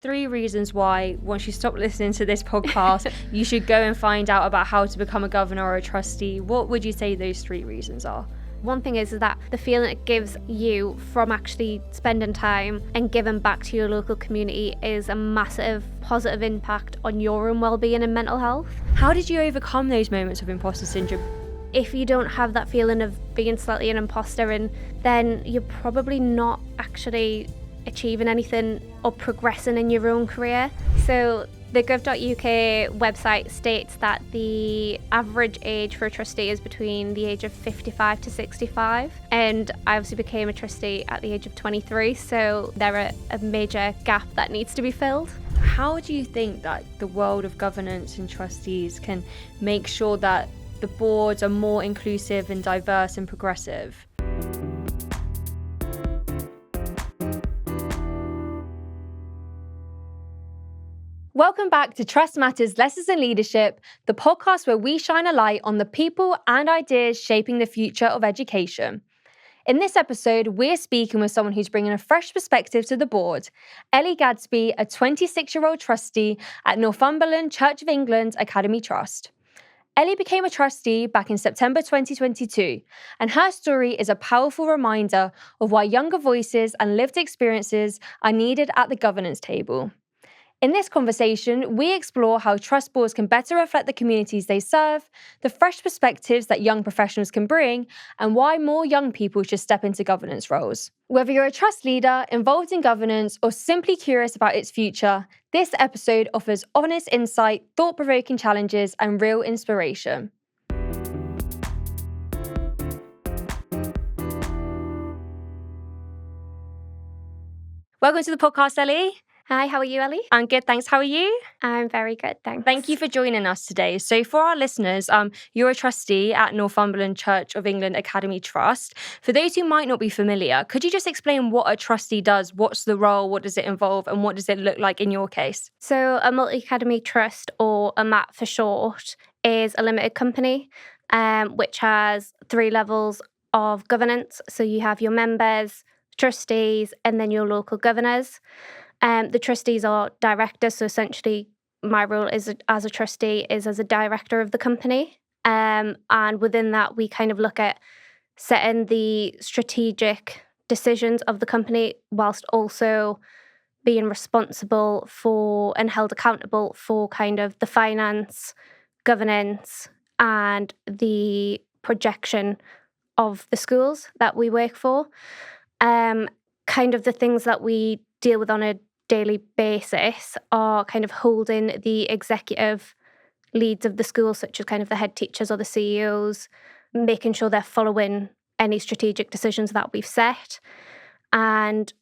3 reasons why, once you stop listening to this podcast, you should go and find out about how to become a governor or a trustee. What would you say those 3 reasons are? One thing is that the feeling it gives you from actually spending time and giving back to your local community is a massive positive impact on your own well-being and mental health. How did you overcome those moments of imposter syndrome? If you don't have that feeling of being slightly an imposter, and then you're probably not actually achieving anything or progressing in your own career. So the gov.uk website states that the average age for a trustee is between the age of 55 to 65, and I obviously became a trustee at the age of 23, so there are a major gap that needs to be filled. How do you think that the world of governance and trustees can make sure that the boards are more inclusive and diverse and progressive? Welcome back to Trust Matters Lessons in Leadership, the podcast where we shine a light on the people and ideas shaping the future of education. In this episode, we're speaking with someone who's bringing a fresh perspective to the board, Ellie Gadsby, a 26-year-old trustee at Northumberland Church of England Academy Trust. Ellie became a trustee back in September 2022, and her story is a powerful reminder of why younger voices and lived experiences are needed at the governance table. In this conversation, we explore how trust boards can better reflect the communities they serve, the fresh perspectives that young professionals can bring, and why more young people should step into governance roles. Whether you're a trust leader, involved in governance, or simply curious about its future, this episode offers honest insight, thought-provoking challenges, and real inspiration. Welcome to the podcast, Ellie. Hi, how are you, Ellie? I'm good, thanks. How are you? I'm very good, thanks. Thank you for joining us today. So for our listeners, you're a trustee at Northumberland Church of England Academy Trust. For those who might not be familiar, could you just explain what a trustee does? What's the role? What does it involve? And what does it look like in your case? So a multi-academy trust, or a MAT for short, is a limited company which has 3 levels of governance. So you have your members, trustees, and then your local governors. The trustees are directors, so essentially my role is as a trustee is as a director of the company. And within that, we kind of look at setting the strategic decisions of the company whilst also being responsible for and held accountable for kind of the finance, governance, and the projection of the schools that we work for. Kind of the things that we deal with on a daily basis are kind of holding the executive leads of the school, such as kind of the head teachers or the CEOs, making sure they're following any strategic decisions that we've set, and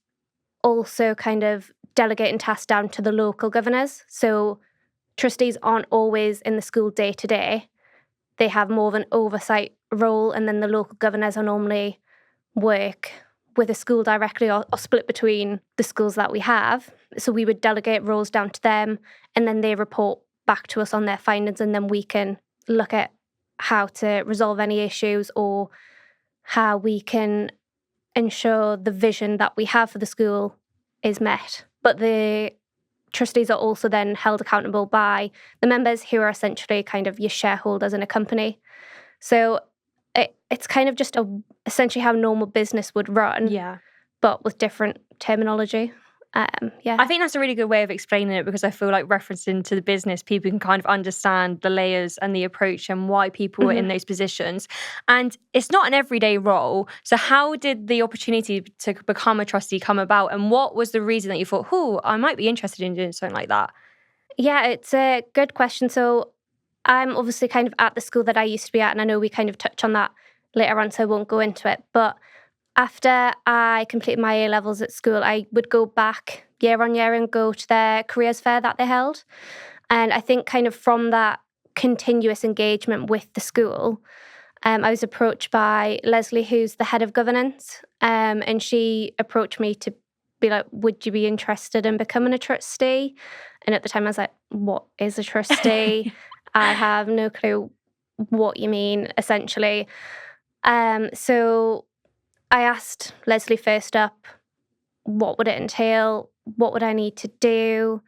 also kind of delegating tasks down to the local governors. So trustees aren't always in the school day to day. They have more of an oversight role, and then the local governors are normally work with a school directly or split between the schools that we have. So we would delegate roles down to them, and then they report back to us on their findings, and then we can look at how to resolve any issues or how we can ensure the vision that we have for the school is met. But the trustees are also then held accountable by the members, who are essentially kind of your shareholders in a company. So it's kind of just essentially how normal business would run, but with different terminology. I think that's a really good way of explaining it, because I feel like referencing to the business, people can kind of understand the layers and the approach and why people are in those positions. And it's not an everyday role. So how did the opportunity to become a trustee come about? And what was the reason that you thought, I might be interested in doing something like that? Yeah, it's a good question. So I'm obviously kind of at the school that I used to be at, and I know we kind of touch on that later on, so I won't go into it. But after I completed my A-levels at school, I would go back year on year and go to their careers fair that they held. And I think kind of from that continuous engagement with the school, I was approached by Leslie, who's the head of governance, and she approached me to be like, would you be interested in becoming a trustee? And at the time I was like, what is a trustee? I have no clue what you mean, essentially. So I asked Leslie first up, what would it entail? what would I need to do,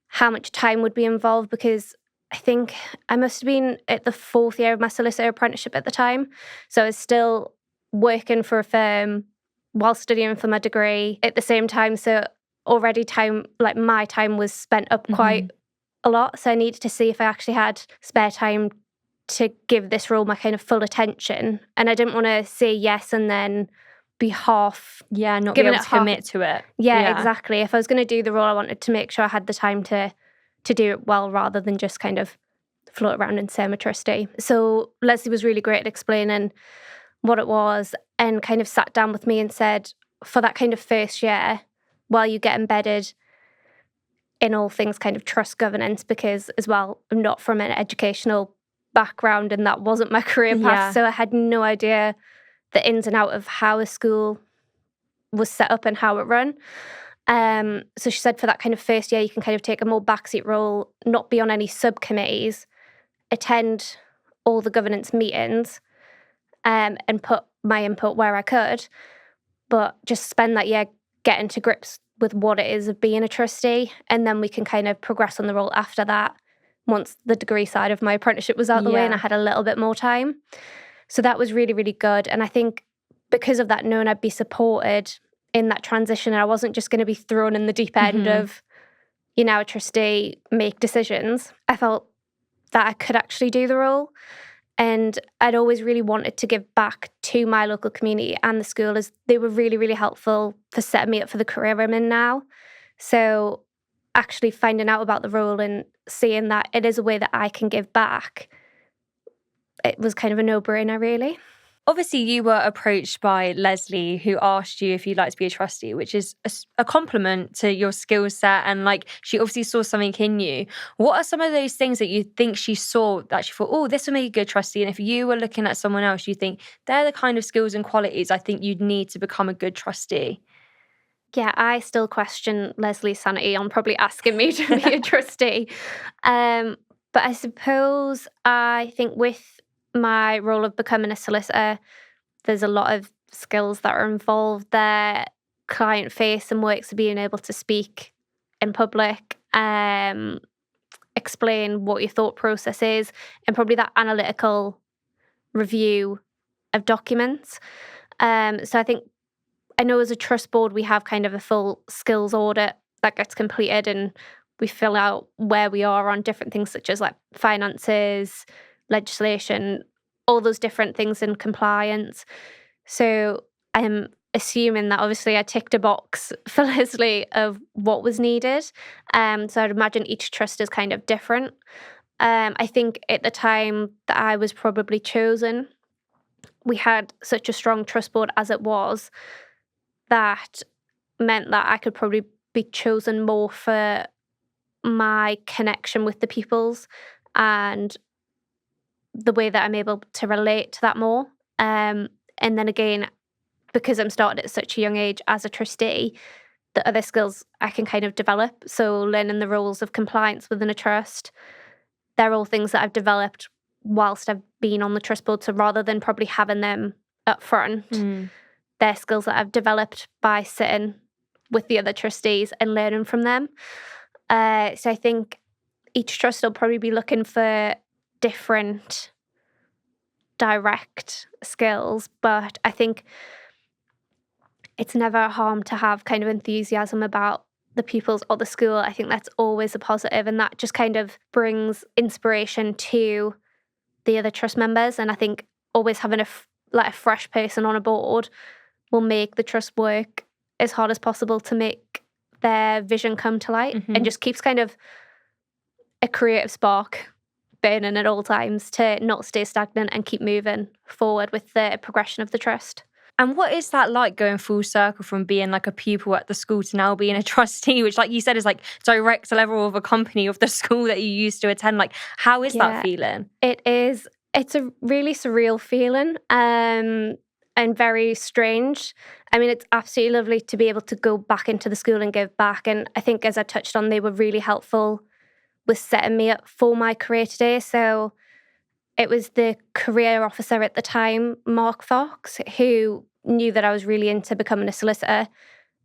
how much time would be involved, because I think I must have been at the 4th year of my solicitor apprenticeship at the time. So I was still working for a firm while studying for my degree at the same time. So already my time was spent up quite a lot. So I needed to see if I actually had spare time to give this role my kind of full attention. And I didn't want to say yes and then be half... Yeah, not be able to commit to it. Yeah, exactly. If I was going to do the role, I wanted to make sure I had the time to do it well, rather than just kind of float around and say I'm a trustee. So Leslie was really great at explaining what it was, and kind of sat down with me and said, for that kind of first year, while you get embedded in all things kind of trust governance, because as well, I'm not from an educational background and that wasn't my career path. So I had no idea the ins and outs of how a school was set up and how it run. So she said for that kind of first year, you can kind of take a more backseat role, not be on any subcommittees, attend all the governance meetings, and put my input where I could, but just spend that year getting to grips with what it is of being a trustee. And then we can kind of progress on the role after that, once the degree side of my apprenticeship was out the way and I had a little bit more time. So that was really, really good. And I think because of that, knowing I'd be supported in that transition, and I wasn't just going to be thrown in the deep end of, you're now a trustee, make decisions, I felt that I could actually do the role. And I'd always really wanted to give back to my local community and the school, as they were really, really helpful for setting me up for the career I'm in now. So actually finding out about the role and seeing that it is a way that I can give back, it was kind of a no-brainer, really. Obviously, you were approached by Leslie, who asked you if you'd like to be a trustee, which is a compliment to your skill set. And like, she obviously saw something in you. What are some of those things that you think she saw that she thought, oh, this will make a good trustee? And if you were looking at someone else, you think they're the kind of skills and qualities I think you'd need to become a good trustee? Yeah, I still question Leslie's sanity on probably asking me to be a trustee. But I suppose I think with my role of becoming a solicitor, there's a lot of skills that are involved there, client-facing work, so being able to speak in public, explain what your thought process is, and probably that analytical review of documents. So I think, I know as a trust board, we have kind of a full skills audit that gets completed, and we fill out where we are on different things such as like finances, legislation, all those different things in compliance. So I'm assuming that obviously I ticked a box for Leslie of what was needed. So I'd imagine each trust is kind of different. I think at the time that I was probably chosen, we had such a strong trust board as it was, that meant that I could probably be chosen more for my connection with the peoples and the way that I'm able to relate to that more. And then again, because I'm started at such a young age as a trustee, the other skills I can kind of develop. So learning the rules of compliance within a trust, they're all things that I've developed whilst I've been on the trust board. So rather than probably having them up front, they're skills that I've developed by sitting with the other trustees and learning from them. So I think each trust will probably be looking for different direct skills, but I think it's never a harm to have kind of enthusiasm about the pupils or the school. I think that's always a positive, and that just kind of brings inspiration to the other trust members. And I think always having a fresh person on a board will make the trust work as hard as possible to make their vision come to light, and just keeps kind of a creative spark burning at all times to not stay stagnant and keep moving forward with the progression of the trust. And what is that like, going full circle from being like a pupil at the school to now being a trustee, which like you said is like direct level of a company of the school that you used to attend? Like, how is that feeling? It is. It's a really surreal feeling and very strange. I mean, it's absolutely lovely to be able to go back into the school and give back. And I think, as I touched on, they were really helpful with setting me up for my career today. So it was the career officer at the time, Mark Fox, who knew that I was really into becoming a solicitor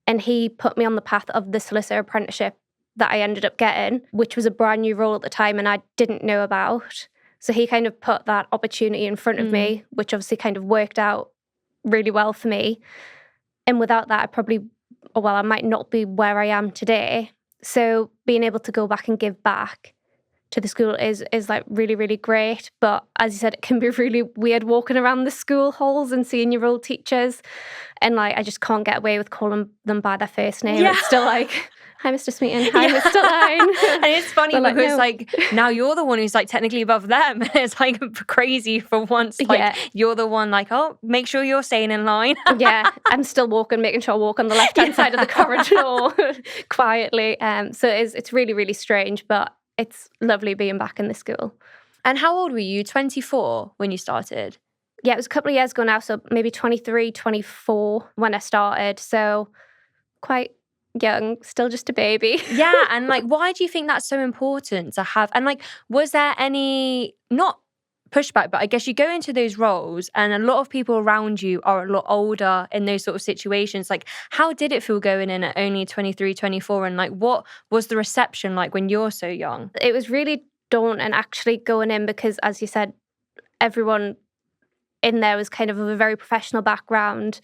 And he put me on the path of the solicitor apprenticeship that I ended up getting, which was a brand new role at the time and I didn't know about. So he kind of put that opportunity in front of me, which obviously kind of worked out really well for me. And without that, I might not be where I am today. So being able to go back and give back to the school is like really, really great. But as you said, it can be really weird walking around the school halls and seeing your old teachers. And like, I just can't get away with calling them by their first name. Yeah. It's still like, hi, Mr. Smeaton. Hi, Mr. Line. And it's funny because now you're the one who's like technically above them. It's like crazy for once. Like you're the one like, oh, make sure you're staying in line. Yeah, I'm still making sure I walk on the left-hand side of the corridor quietly. So it's really, really strange, but it's lovely being back in the school. And how old were you? 24 when you started? Yeah, it was a couple of years ago now, so maybe 23, 24 when I started. So quite young, still just a baby. Yeah, and like, why do you think that's so important to have? And like, was there any, not pushback, but I guess you go into those roles and a lot of people around you are a lot older in those sort of situations. Like, how did it feel going in at only 23, 24? And like, what was the reception like when you're so young? It was really daunting actually going in because, as you said, everyone in there was kind of a very professional background.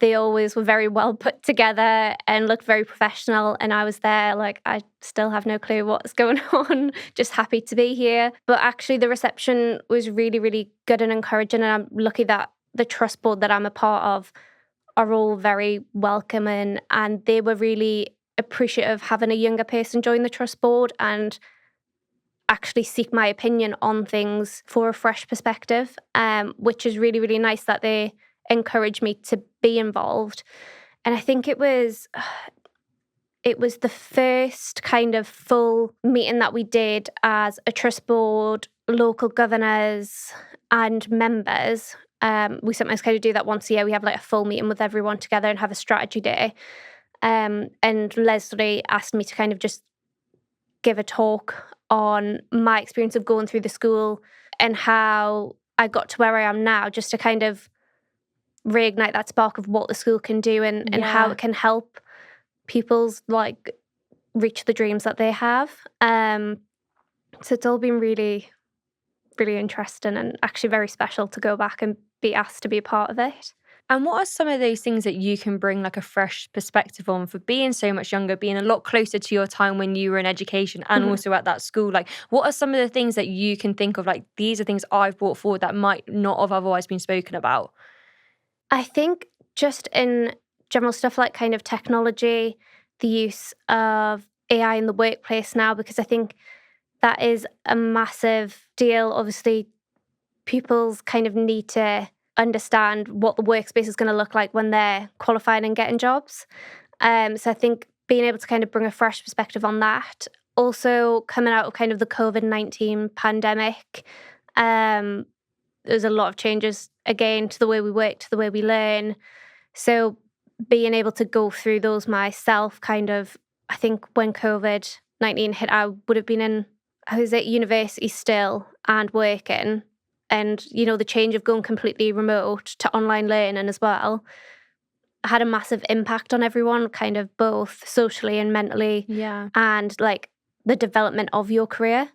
They always were very well put together and looked very professional. And I was there like, I still have no clue what's going on, just happy to be here. But actually the reception was really, really good and encouraging. And I'm lucky that the trust board that I'm a part of are all very welcoming. And they were really appreciative of having a younger person join the trust board and actually seek my opinion on things for a fresh perspective, which is really, really nice that they encouraged me to be involved. And I think it was the first kind of full meeting that we did as a trust board, local governors and members. We sometimes kind of do that once a year. We have like a full meeting with everyone together and have a strategy day. And Leslie asked me to kind of just give a talk on my experience of going through the school and how I got to where I am now, just to kind of reignite that spark of what the school can do and how it can help people's like reach the dreams that they have. So it's all been really, really interesting and actually very special to go back and be asked to be a part of it. And what are some of those things that you can bring like a fresh perspective on for being so much younger, being a lot closer to your time when you were in education and also at that school? Like, what are some of the things that you can think of, like, these are things I've brought forward that might not have otherwise been spoken about? I think just in general stuff like kind of technology, the use of AI in the workplace now, because I think that is a massive deal. Obviously, pupils kind of need to understand what the workspace is going to look like when they're qualifying and getting jobs. So I think being able to kind of bring a fresh perspective on that. Also coming out of kind of the COVID-19 pandemic, there's a lot of changes again to the way we work, to the way we learn. So being able to go through those myself, kind of, I think when COVID-19 hit, I would have been I was at university still and working. And, you know, the change of going completely remote to online learning as well had a massive impact on everyone, kind of both socially and mentally. Yeah. And like the development of your career.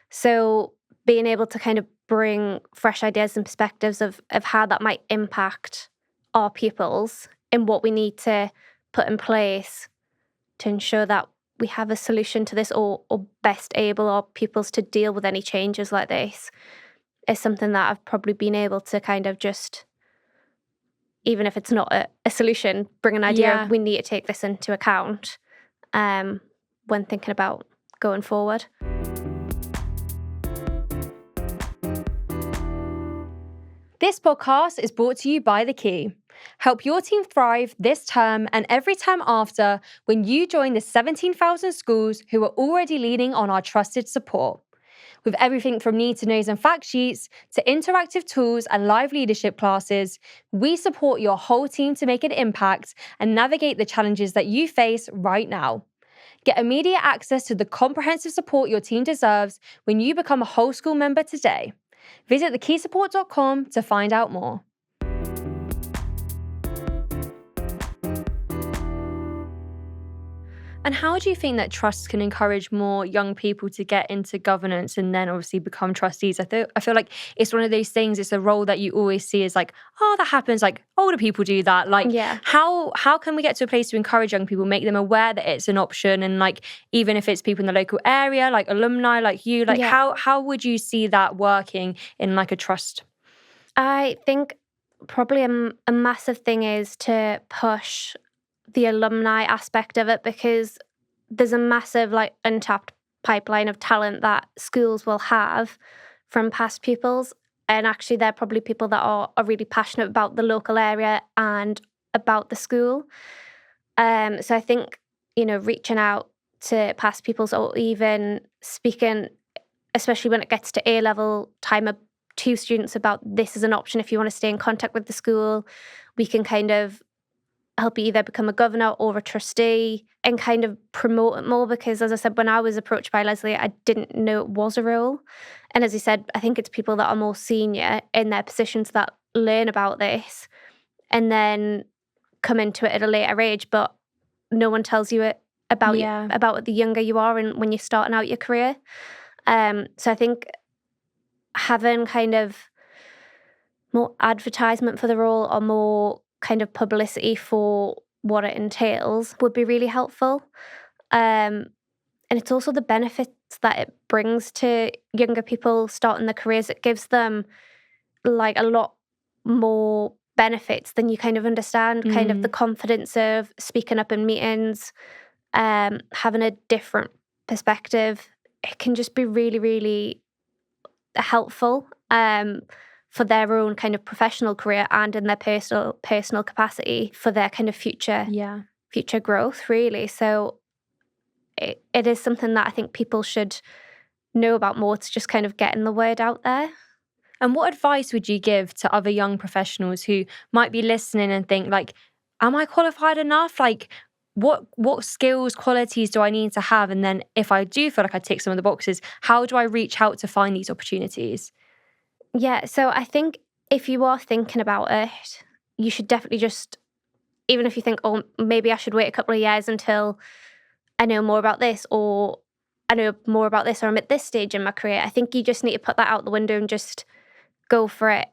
So being able to kind of bring fresh ideas and perspectives of how that might impact our pupils and what we need to put in place to ensure that we have a solution to this or best able our pupils to deal with any changes like this is something that I've probably been able to kind of just, even if it's not a solution, bring an idea of we need to take this into account when thinking about going forward. This podcast is brought to you by The Key. Help your team thrive this term and every term after when you join the 17,000 schools who are already leaning on our trusted support. With everything from need-to-knows and fact sheets to interactive tools and live leadership classes, we support your whole team to make an impact and navigate the challenges that you face right now. Get immediate access to the comprehensive support your team deserves when you become a whole school member today. Visit thekeysupport.com to find out more. And how do you think that trusts can encourage more young people to get into governance and then obviously become trustees? I feel like it's one of those things, it's a role that you always see as like, oh, that happens, like older people do that. Like Yeah. how can we get to a place to encourage young people, make them aware that it's an option, and like even if it's people in the local area, like alumni like you, like how would you see that working in like a trust? I think probably a massive thing is to push the alumni aspect of it, because there's a massive like untapped pipeline of talent that schools will have from past pupils, and actually they're probably people that are really passionate about the local area and about the school. So I think, reaching out to past pupils, or even speaking, especially when it gets to A-level time, to students about this is an option if you want to stay in contact with the school. We can kind of help you either become a governor or a trustee and kind of promote it more, because as I said, when I was approached by Leslie, I didn't know it was a role. And as you said, I think it's people that are more senior in their positions that learn about this and then come into it at a later age, but no one tells you it about about the younger you are and when you're starting out your career. So I think having kind of more advertisement for the role or more kind of publicity for what it entails would be really helpful. And it's also the benefits that it brings to younger people starting their careers. It gives them like a lot more benefits than you kind of understand, kind of the confidence of speaking up in meetings, having a different perspective. It can just be really, really helpful for their own kind of professional career and in their personal capacity for their kind of future growth, really. So it is something that I think people should know about more, to just kind of getting the word out there. And what advice would you give to other young professionals who might be listening and think like, am I qualified enough? Like what skills, qualities do I need to have? And then if I do feel like I tick some of the boxes, how do I reach out to find these opportunities? Yeah, so I think if you are thinking about it, you should definitely just, even if you think, oh, maybe I should wait a couple of years until I know more about this, or I know more about this, or I'm at this stage in my career, I think you just need to put that out the window and just go for it.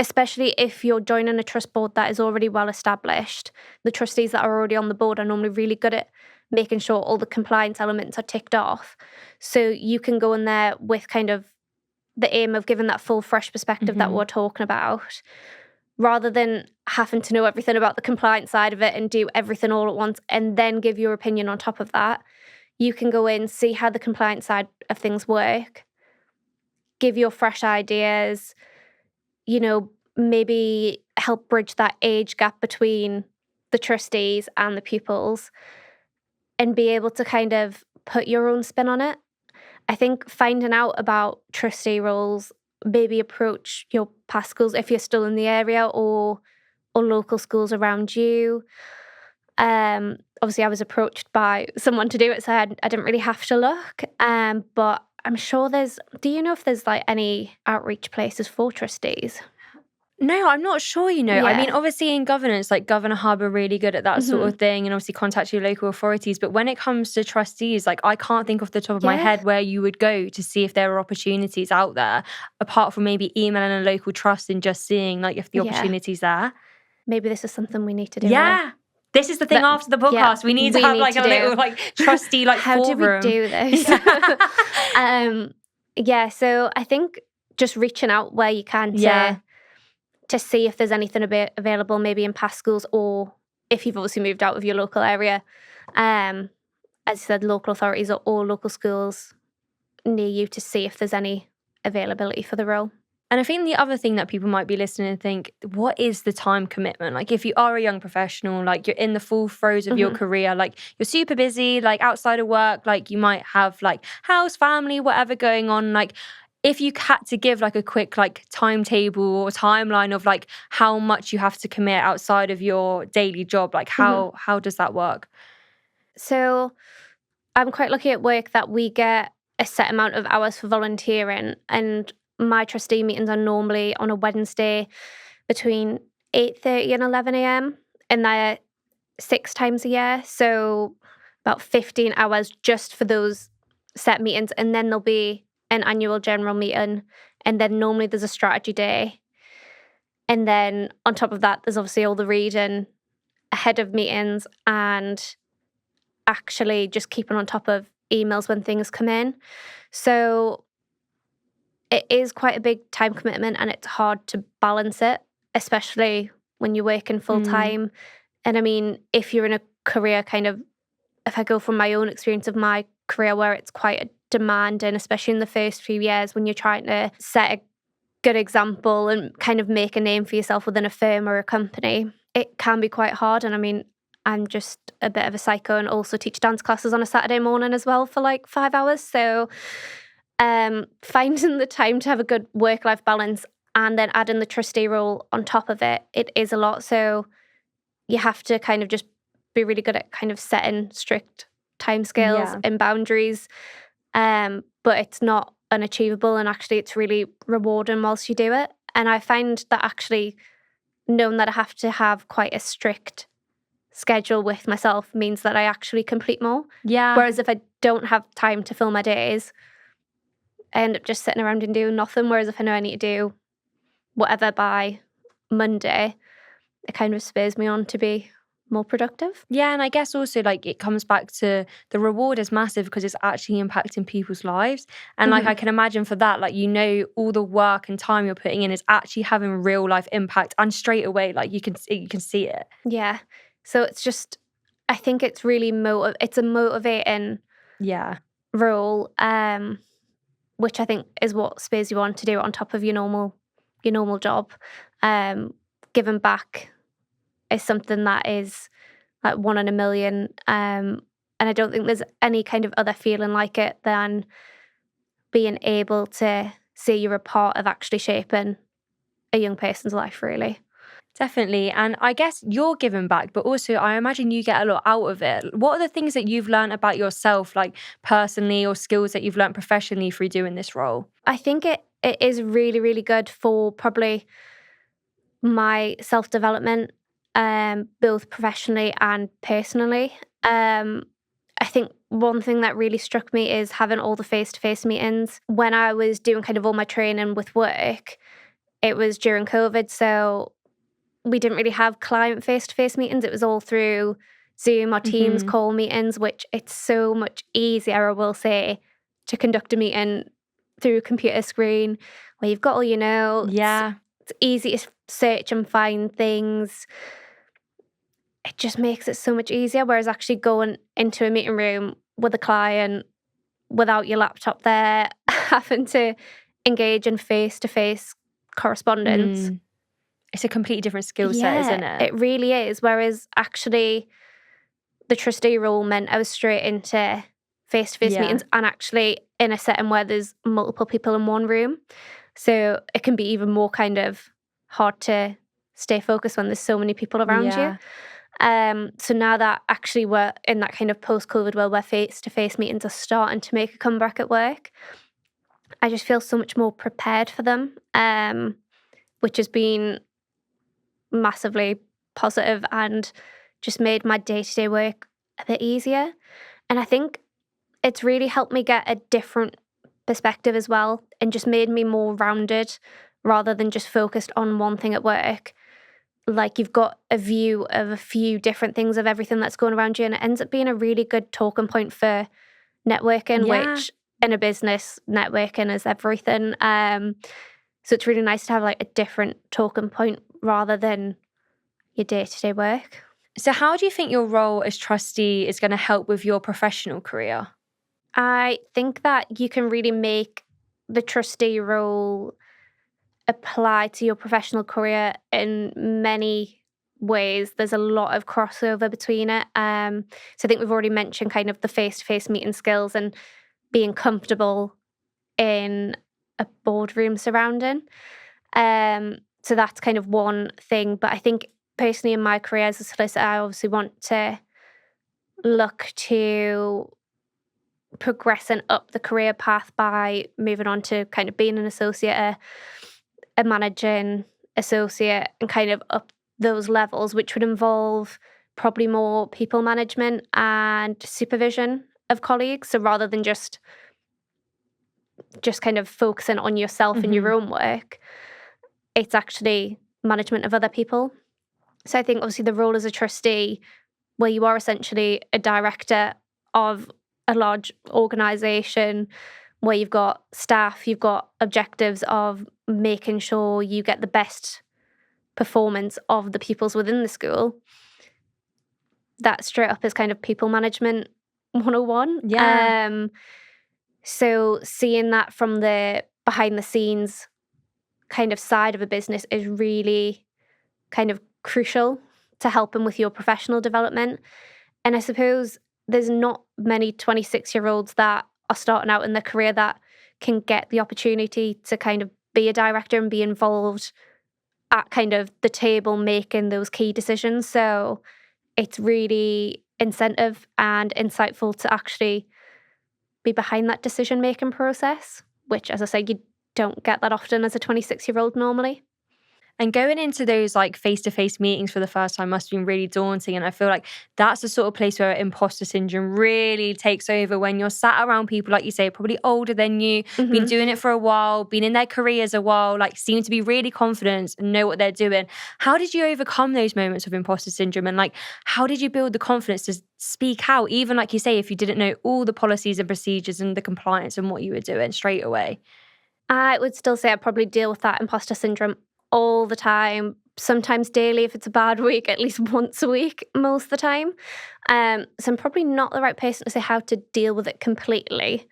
Especially if you're joining a trust board that is already well established. The trustees that are already on the board are normally really good at making sure all the compliance elements are ticked off. So you can go in there with kind of the aim of giving that full, fresh perspective that we're talking about, rather than having to know everything about the compliance side of it and do everything all at once and then give your opinion on top of that. You can go in, see how the compliance side of things work, give your fresh ideas, maybe help bridge that age gap between the trustees and the pupils, and be able to kind of put your own spin on it. I think finding out about trustee roles, maybe approach your past schools if you're still in the area, or local schools around you. Obviously, I was approached by someone to do it, so I didn't really have to look. But I'm sure do you know if there's like any outreach places for trustees? No, I'm not sure, I mean, obviously in governance, like Governor Hub are really good at that sort of thing, and obviously contact your local authorities. But when it comes to trustees, like I can't think off the top of my head where you would go to see if there are opportunities out there, apart from maybe emailing a local trust and just seeing like if the opportunity's there. Maybe this is something we need to do. Yeah. This is the thing after the podcast. We need to have like a little like trustee like how forum. do we do this? So I think just reaching out where you can to see if there's anything available, maybe in past schools, or if you've obviously moved out of your local area. As I said, local authorities or local schools near you, to see if there's any availability for the role. And I think the other thing that people might be listening and think, what is the time commitment? Like if you are a young professional, like you're in the full throes of your career, like you're super busy, like outside of work, like you might have like house, family, whatever going on. Like if you had to give like a quick like timetable or timeline of like how much you have to commit outside of your daily job, like how does that work? So I'm quite lucky at work that we get a set amount of hours for volunteering, and my trustee meetings are normally on a Wednesday between 8:30 and 11 a.m. and they're 6 times a year. So about 15 hours just for those set meetings. And then there'll be an annual general meeting. And then normally there's a strategy day. And then on top of that, there's obviously all the reading ahead of meetings and actually just keeping on top of emails when things come in. So it is quite a big time commitment and it's hard to balance it, especially when you're working full time. And I mean, if you're in a career if I go from my own experience of my career where it's quite a demanding, especially in the first few years when you're trying to set a good example and kind of make a name for yourself within a firm or a company, it can be quite hard. And I mean, I'm just a bit of a psycho and also teach dance classes on a Saturday morning as well for like 5 hours. So finding the time to have a good work-life balance and then adding the trustee role on top of it, it is a lot. So you have to kind of just be really good at kind of setting strict timescales and boundaries. But it's not unachievable, and actually it's really rewarding whilst you do it. And I find that actually knowing that I have to have quite a strict schedule with myself means that I actually complete more. Yeah. Whereas if I don't have time to fill my days, I end up just sitting around and doing nothing. Whereas if I know I need to do whatever by Monday, it kind of spurs me on to be more productive. Yeah, and I guess also like it comes back to the reward is massive because it's actually impacting people's lives. And like I can imagine for that, like all the work and time you're putting in is actually having real life impact, and straight away like you can see it. Yeah. So it's just, I think it's really it's a motivating role, which I think is what spurs you on to do it on top of your normal job. Giving back is something that is like 1 in a million. And I don't think there's any kind of other feeling like it than being able to see you're a part of actually shaping a young person's life, really. Definitely. And I guess you're giving back, but also I imagine you get a lot out of it. What are the things that you've learned about yourself, like personally, or skills that you've learned professionally through doing this role? I think it is really, really good for probably my self-development, both professionally and personally. I think one thing that really struck me is having all the face-to-face meetings. When I was doing kind of all my training with work, it was during COVID, so we didn't really have client face-to-face meetings. It was all through Zoom or Teams call meetings, which it's so much easier, I will say, to conduct a meeting through a computer screen where you've got all your notes. Yeah. It's easy to search and find things. It just makes it so much easier, whereas actually going into a meeting room with a client without your laptop there, having to engage in face-to-face correspondence. It's a completely different skill set, isn't it? It really is. Whereas actually the trustee role meant I was straight into face-to-face meetings and actually in a setting where there's multiple people in one room. So it can be even more kind of hard to stay focused when there's so many people around you. So now that actually we're in that kind of post-COVID world where face-to-face meetings are starting to make a comeback at work, I just feel so much more prepared for them, which has been massively positive and just made my day-to-day work a bit easier. And I think it's really helped me get a different perspective as well and just made me more rounded rather than just focused on one thing at work. Like you've got a view of a few different things of everything that's going around you, and it ends up being a really good talking point for networking, which in a business, networking is everything. So it's really nice to have like a different talking point rather than your day-to-day work. So how do you think your role as trustee is going to help with your professional career? I think that you can really make the trustee role apply to your professional career in many ways. There's a lot of crossover between it. So I think we've already mentioned kind of the face-to-face meeting skills and being comfortable in a boardroom surrounding. So that's kind of one thing. But I think personally in my career as a solicitor, I obviously want to look to progressing up the career path by moving on to kind of being an associate, a managing associate, and kind of up those levels, which would involve probably more people management and supervision of colleagues. So rather than just kind of focusing on yourself and your own work, it's actually management of other people. So I think obviously the role as a trustee, where you are essentially a director of a large organisation, where you've got staff, you've got objectives of making sure you get the best performance of the pupils within the school, that straight up is kind of people management 101. Yeah. So seeing that from the behind the scenes kind of side of a business is really kind of crucial to helping with your professional development. And I suppose there's not many 26-year-olds that are starting out in their career that can get the opportunity to kind of be a director and be involved at kind of the table making those key decisions. So it's really incentive and insightful to actually be behind that decision-making process, which, as I say, you don't get that often as a 26-year-old normally. And going into those like face-to-face meetings for the first time must have been really daunting. And I feel like that's the sort of place where imposter syndrome really takes over, when you're sat around people, like you say, probably older than you, been doing it for a while, been in their careers a while, like seem to be really confident and know what they're doing. How did you overcome those moments of imposter syndrome? And like, how did you build the confidence to speak out, even like you say, if you didn't know all the policies and procedures and the compliance and what you were doing straight away? I would still say I probably deal with that imposter syndrome all the time, sometimes daily if it's a bad week, at least once a week most of the time. So I'm probably not the right person to say how to deal with it completely.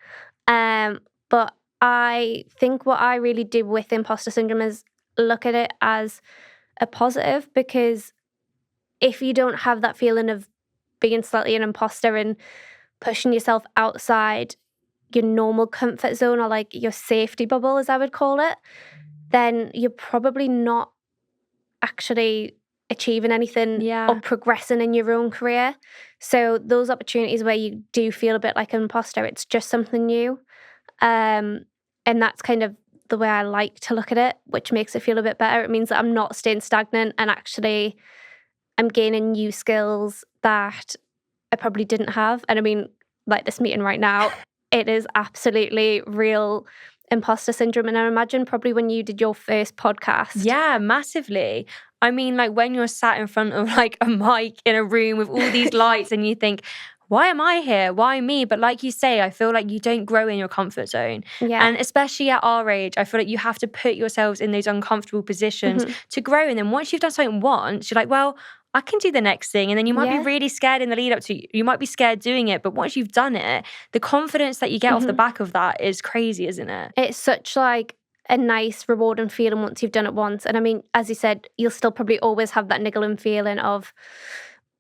But I think what I really do with imposter syndrome is look at it as a positive, because if you don't have that feeling of being slightly an imposter and pushing yourself outside your normal comfort zone, or like your safety bubble, as I would call it, then you're probably not actually achieving anything or progressing in your own career. So those opportunities where you do feel a bit like an imposter, it's just something new. And that's kind of the way I like to look at it, which makes it feel a bit better. It means that I'm not staying stagnant, and actually I'm gaining new skills that I probably didn't have. And I mean, like this meeting right now, it is absolutely real imposter syndrome. And I imagine probably when you did your first podcast. Yeah, massively. I mean, like when you're sat in front of like a mic in a room with all these lights and you think, why am I here? Why me? But like you say, I feel like you don't grow in your comfort zone. Yeah. And especially at our age, I feel like you have to put yourselves in those uncomfortable positions to grow. And then once you've done something once, you're like, well, I can do the next thing. And then you might be really scared in the lead up to it. You might be scared doing it. But once you've done it, the confidence that you get off the back of that is crazy, isn't it? It's such like a nice, rewarding feeling once you've done it once. And I mean, as you said, you'll still probably always have that niggling feeling of,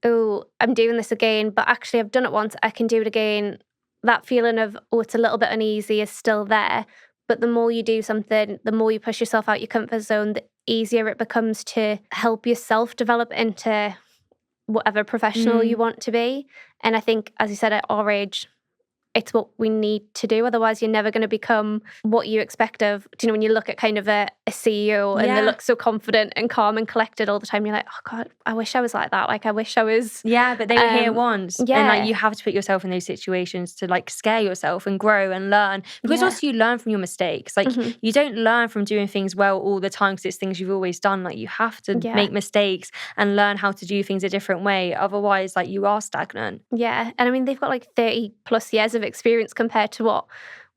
oh, I'm doing this again, but actually I've done it once, I can do it again. That feeling of, oh, it's a little bit uneasy is still there. But the more you do something, the more you push yourself out your comfort zone, the easier it becomes to help yourself develop into whatever professional you want to be. And I think, as you said, at our age, it's what we need to do. Otherwise, you're never going to become what you expect of, you know, when you look at kind of a CEO and they look so confident and calm and collected all the time, you're like, oh God, I wish I was like that. Like, I wish I was. Yeah, but they were here once. Yeah. And like you have to put yourself in those situations to like scare yourself and grow and learn. Because also you learn from your mistakes. Like you don't learn from doing things well all the time because it's things you've always done. Like you have to make mistakes and learn how to do things a different way. Otherwise, like you are stagnant. Yeah. And I mean, they've got like 30 plus years of experience compared to what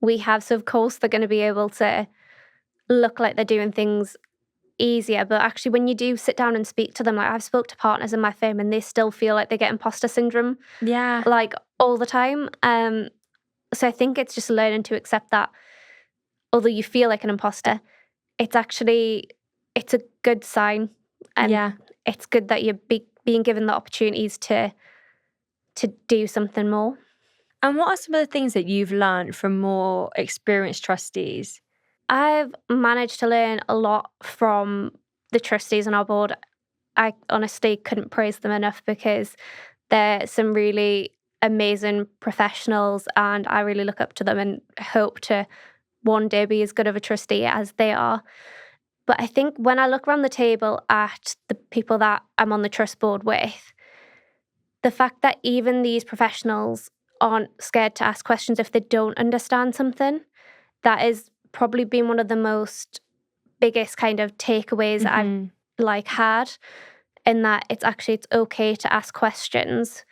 we have. So of course they're going to be able to look like they're doing things easier. But actually when you do sit down and speak to them, like I've spoke to partners in my firm and they still feel like they get imposter syndrome. Yeah. Like all the time. So I think it's just learning to accept that although you feel like an imposter, it's a good sign. And it's good that you're being given the opportunities to do something more. And what are some of the things that you've learned from more experienced trustees? I've managed to learn a lot from the trustees on our board. I honestly couldn't praise them enough because they're some really amazing professionals and I really look up to them and hope to one day be as good of a trustee as they are. But I think when I look around the table at the people that I'm on the trust board with, the fact that even these professionals aren't scared to ask questions if they don't understand something, that has probably been one of the most biggest kind of takeaways that I've had, in that it's okay to ask questions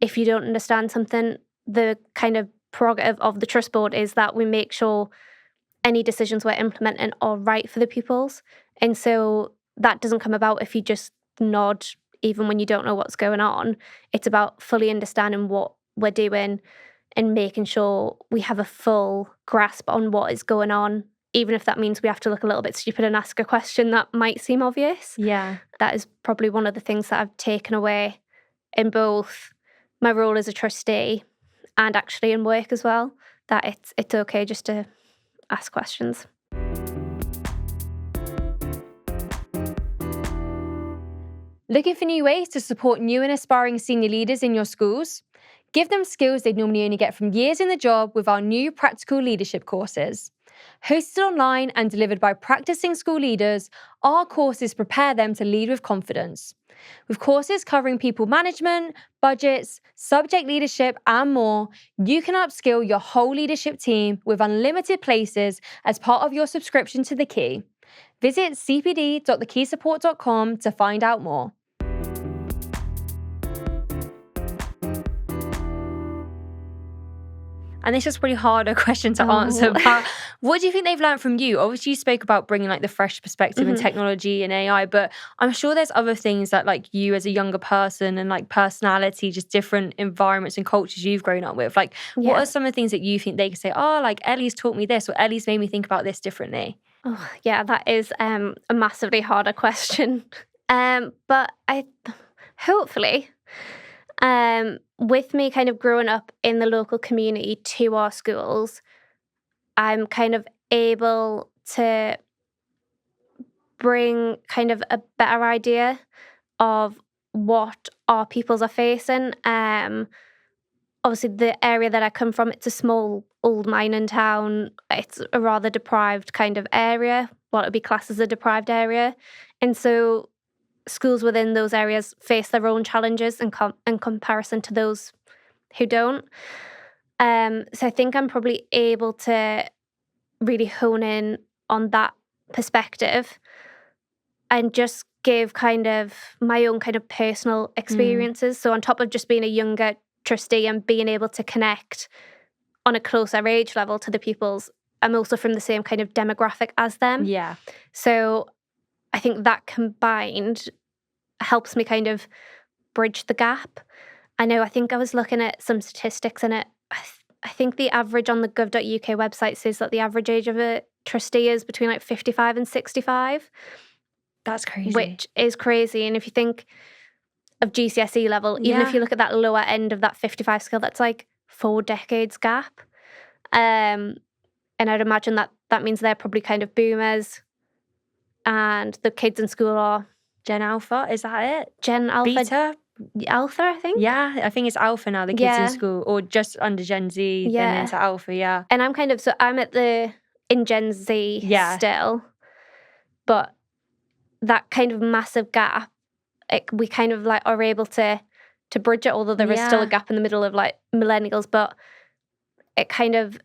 if you don't understand something. The kind of prerogative of the trust board is that we make sure any decisions we're implementing are right for the pupils. And so that doesn't come about if you just nod, even when you don't know what's going on. It's about fully understanding what we're doing and making sure we have a full grasp on what is going on, even if that means we have to look a little bit stupid and ask a question that might seem obvious. Yeah. That is probably one of the things that I've taken away in both my role as a trustee and actually in work as well, that it's okay just to ask questions. Looking for new ways to support new and aspiring senior leaders in your schools? Give them skills they'd normally only get from years in the job with our new practical leadership courses. Hosted online and delivered by practicing school leaders, our courses prepare them to lead with confidence. With courses covering people management, budgets, subject leadership, and more, you can upskill your whole leadership team with unlimited places as part of your subscription to The Key. Visit cpd.thekeysupport.com to find out more. And this is a pretty harder question to answer, but what do you think they've learned from you? Obviously, you spoke about bringing like the fresh perspective in technology and AI, but I'm sure there's other things that like you as a younger person and like personality, just different environments and cultures you've grown up with. Like, what are some of the things that you think they can say, oh, like Ellie's taught me this, or Ellie's made me think about this differently? Oh, yeah, that is a massively harder question. But hopefully, with me kind of growing up in the local community to our schools, I'm kind of able to bring kind of a better idea of what our pupils are facing. Obviously, the area that I come from, it's a small old mining town. It's a rather deprived kind of area, what would be classed as a deprived area. And so schools within those areas face their own challenges in comparison to those who don't. So I think I'm probably able to really hone in on that perspective and just give kind of my own kind of personal experiences. So on top of just being a younger trustee and being able to connect on a closer age level to the pupils, I'm also from the same kind of demographic as them. Yeah. So I think that combined helps me kind of bridge the gap. I think I was looking at some statistics and I think the average on the gov.uk website says that the average age of a trustee is between like 55 and 65. That's crazy. Which is crazy. And if you think of GCSE level, even if you look at that lower end of that 55 scale, that's like 4 decades gap. And I'd imagine that means they're probably kind of boomers and the kids in school are Gen Alpha, is that it? Gen Alpha. Beta? Alpha, I think. Yeah, I think it's Alpha now, the kids in school, or just under Gen Z, then into Alpha, And I'm in Gen Z still, but that kind of massive gap, we kind of like are able to bridge it, although there is still a gap in the middle of like millennials, but it kind of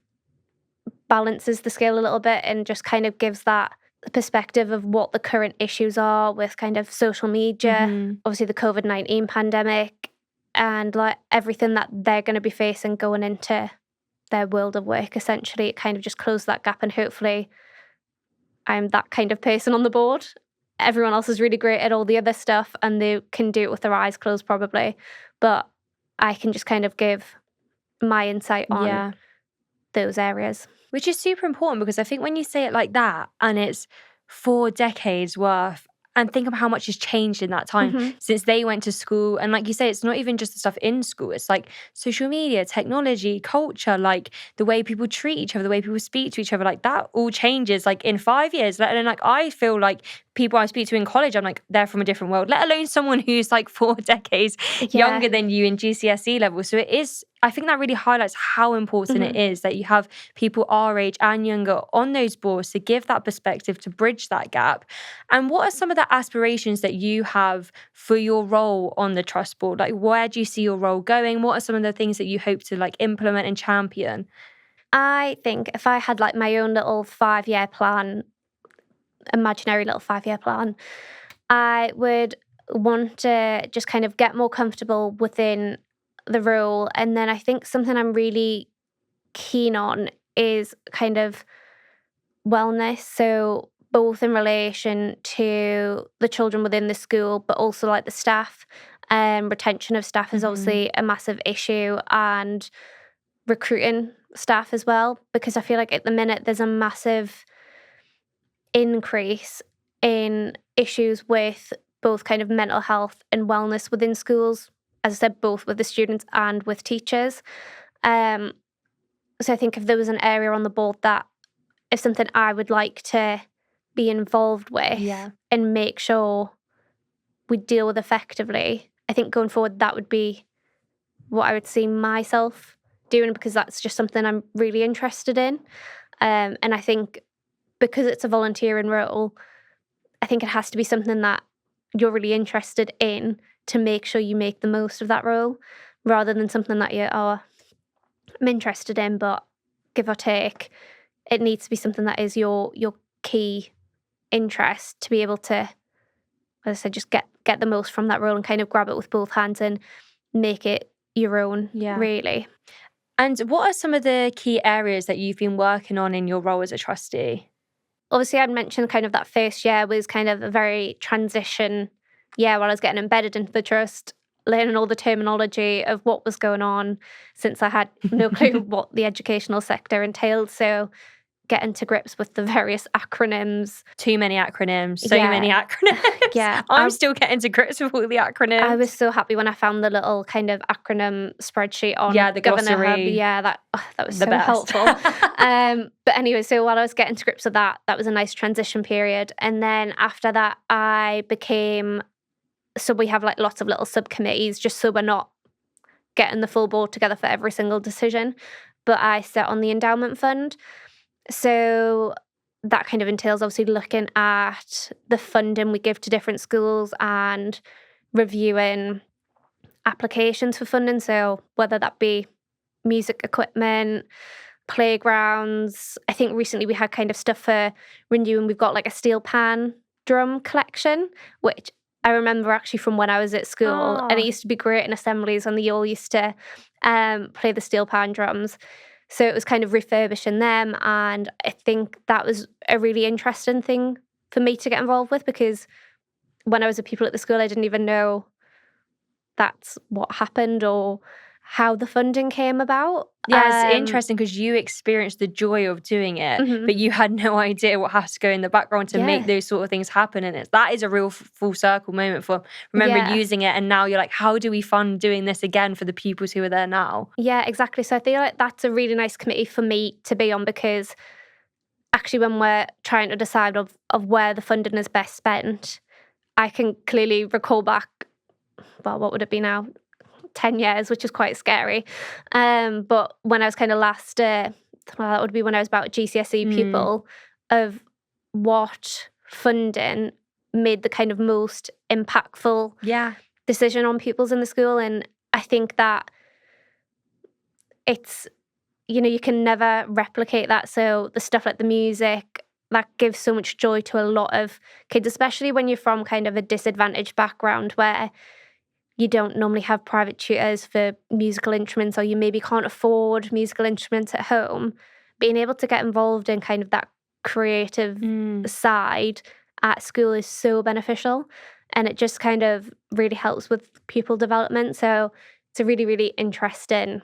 balances the scale a little bit and just kind of gives that perspective of what the current issues are with kind of social media, obviously the COVID-19 pandemic, and like everything that they're going to be facing going into their world of work. Essentially, it kind of just closed that gap, and hopefully I'm that kind of person on the board. Everyone else is really great at all the other stuff and they can do it with their eyes closed probably, but I can just kind of give my insight on those areas. Which is super important, because I think when you say it like that and it's 4 decades worth, and think of how much has changed in that time since they went to school. And like you say, it's not even just the stuff in school. It's like social media, technology, culture, like the way people treat each other, the way people speak to each other, like that all changes like in 5 years. And like I feel like people I speak to in college, I'm like, they're from a different world, let alone someone who's like 4 decades younger than you in GCSE level. So it is, I think that really highlights how important it is that you have people our age and younger on those boards to give that perspective, to bridge that gap. And what are some of the aspirations that you have for your role on the trust board? Like, where do you see your role going? What are some of the things that you hope to like implement and champion? I think if I had like my own little 5-year plan, imaginary little 5-year plan, I would want to just kind of get more comfortable within the role. And then I think something I'm really keen on is kind of wellness. So both in relation to the children within the school, but also like the staff. Retention of staff is obviously a massive issue, and recruiting staff as well, because I feel like at the minute there's a massive increase in issues with both kind of mental health and wellness within schools, as I said, both with the students and with teachers. So I think if there was an area on the board that is something I would like to be involved with and make sure we deal with effectively, I think going forward that would be what I would see myself doing, because that's just something I'm really interested in. And I think because it's a volunteering role, I think it has to be something that you're really interested in to make sure you make the most of that role, rather than something that I'm interested in, but give or take, it needs to be something that is your key interest to be able to, as I said, just get the most from that role and kind of grab it with both hands and make it your own, really. And what are some of the key areas that you've been working on in your role as a trustee? Obviously, I'd mentioned kind of that first year was kind of a very transition year while I was getting embedded into the trust, learning all the terminology of what was going on, since I had no clue what the educational sector entailed. So getting to grips with the various acronyms. Too many acronyms, so many acronyms. I'm still getting to grips with all the acronyms. I was so happy when I found the little kind of acronym spreadsheet on the Governor glossary. Hub. That was the so best. helpful. But anyway, so while I was getting to grips with that was a nice transition period. And then after that, so we have like lots of little subcommittees, just so we're not getting the full board together for every single decision. But I sit on the endowment fund. So that kind of entails obviously looking at the funding we give to different schools and reviewing applications for funding. So whether that be music equipment, playgrounds. I think recently we had kind of stuff for renewing. We've got like a steel pan drum collection, which I remember actually from when I was at school. And it used to be great in assemblies when they all used to play the steel pan drums. So it was kind of refurbishing them, and I think that was a really interesting thing for me to get involved with, because when I was a pupil at the school, I didn't even know that's what happened or how the funding came about. Yeah, it's interesting because you experienced the joy of doing it, but you had no idea what has to go in the background to make those sort of things happen. And that is a real full circle moment for using it. And now you're like, how do we fund doing this again for the pupils who are there now? Yeah, exactly. So I feel like that's a really nice committee for me to be on, because actually when we're trying to decide of where the funding is best spent, I can clearly recall back, well, what would it be now? 10 years, which is quite scary. But when I was kind of that would be when I was about a GCSE pupil, of what funding made the kind of most impactful decision on pupils in the school. And I think that it's, you can never replicate that. So the stuff like the music, that gives so much joy to a lot of kids, especially when you're from kind of a disadvantaged background where you don't normally have private tutors for musical instruments, or you maybe can't afford musical instruments at home. Being able to get involved in kind of that creative side at school is so beneficial, and it just kind of really helps with pupil development. So it's a really, really interesting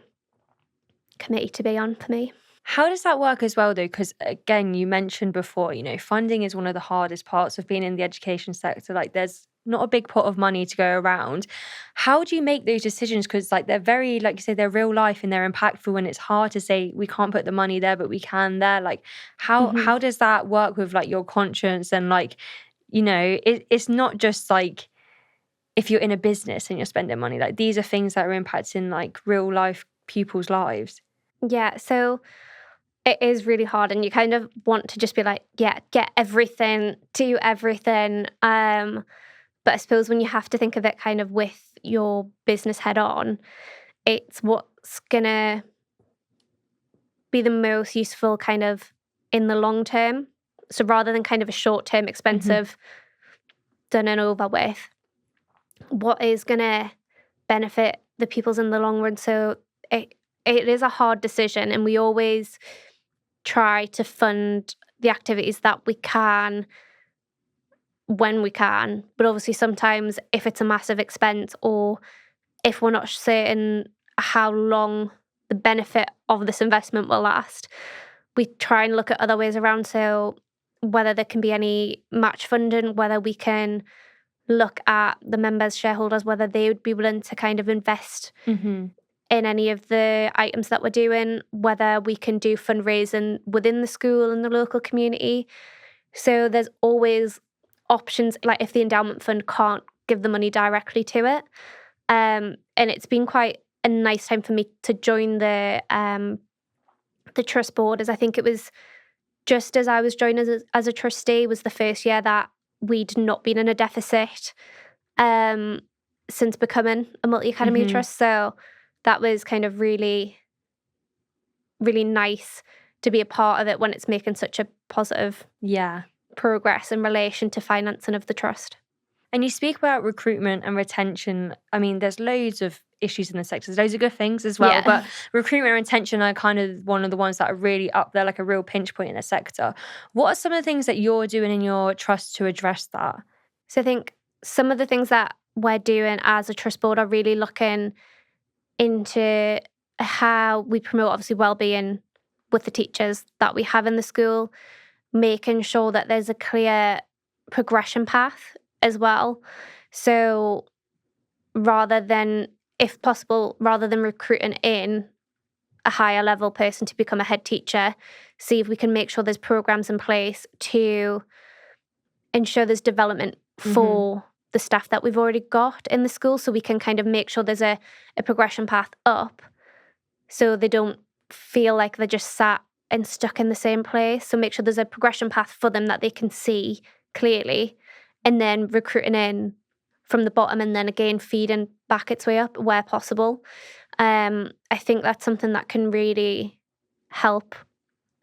committee to be on for me. How does that work as well, though? Because again, you mentioned before, funding is one of the hardest parts of being in the education sector. Like, there's not a big pot of money to go around. How do you make those decisions? Because they're very, like you say, they're real life and they're impactful, and it's hard to say we can't put the money there, but we can there. Like, how does that work with your conscience and it's not just like if you're in a business and you're spending money, like these are things that are impacting like real life people's lives. Yeah, so it is really hard, and you kind of want to just be like, yeah, get everything, do everything. But I suppose when you have to think of it kind of with your business head on, it's what's gonna be the most useful kind of in the long term. So rather than kind of a short term expensive, done and over with, what is gonna benefit the peoples in the long run? So it is a hard decision, and we always try to fund the activities that we can when we can. But obviously sometimes if it's a massive expense, or if we're not certain how long the benefit of this investment will last, we try and look at other ways around. So whether there can be any match funding, whether we can look at the members, shareholders, whether they would be willing to kind of invest in any of the items that we're doing, whether we can do fundraising within the school and the local community. So there's always options, like if the endowment fund can't give the money directly to it. And it's been quite a nice time for me to join the trust board, as I think it was just as I was joining as a trustee was the first year that we'd not been in a deficit since becoming a multi-academy trust. So that was kind of really, really nice to be a part of it when it's making such a positive progress in relation to financing of the trust. And you speak about recruitment and retention. I mean, there's loads of issues in the sector. There's loads of good things as well. But recruitment and retention are kind of one of the ones that are really up there, like a real pinch point in the sector. What are some of the things that you're doing in your trust to address that? So I think some of the things that we're doing as a trust board are really looking into how we promote, obviously, wellbeing with the teachers that we have in the school, making sure that there's a clear progression path as well. So rather than, if possible, rather than recruiting in a higher level person to become a head teacher, see if we can make sure there's programs in place to ensure there's development for the staff that we've already got in the school, so we can kind of make sure there's a progression path up so they don't feel like they're just sat and stuck in the same place. So make sure there's a progression path for them that they can see clearly, and then recruiting in from the bottom and then again feeding back its way up where possible. I think that's something that can really help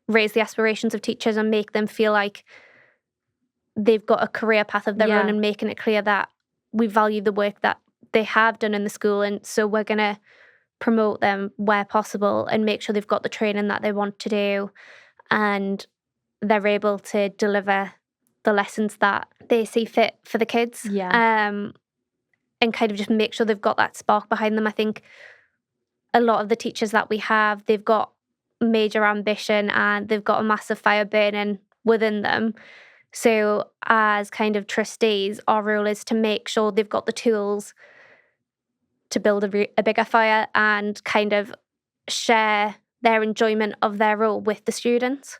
raise the aspirations of teachers and make them feel like they've got a career path of their own, and making it clear that we value the work that they have done in the school, and so we're going to promote them where possible and make sure they've got the training that they want to do and they're able to deliver the lessons that they see fit for the kids. And kind of just make sure they've got that spark behind them. I think a lot of the teachers that we have, they've got major ambition and they've got a massive fire burning within them. So as kind of trustees, our role is to make sure they've got the tools to build a bigger fire and kind of share their enjoyment of their role with the students.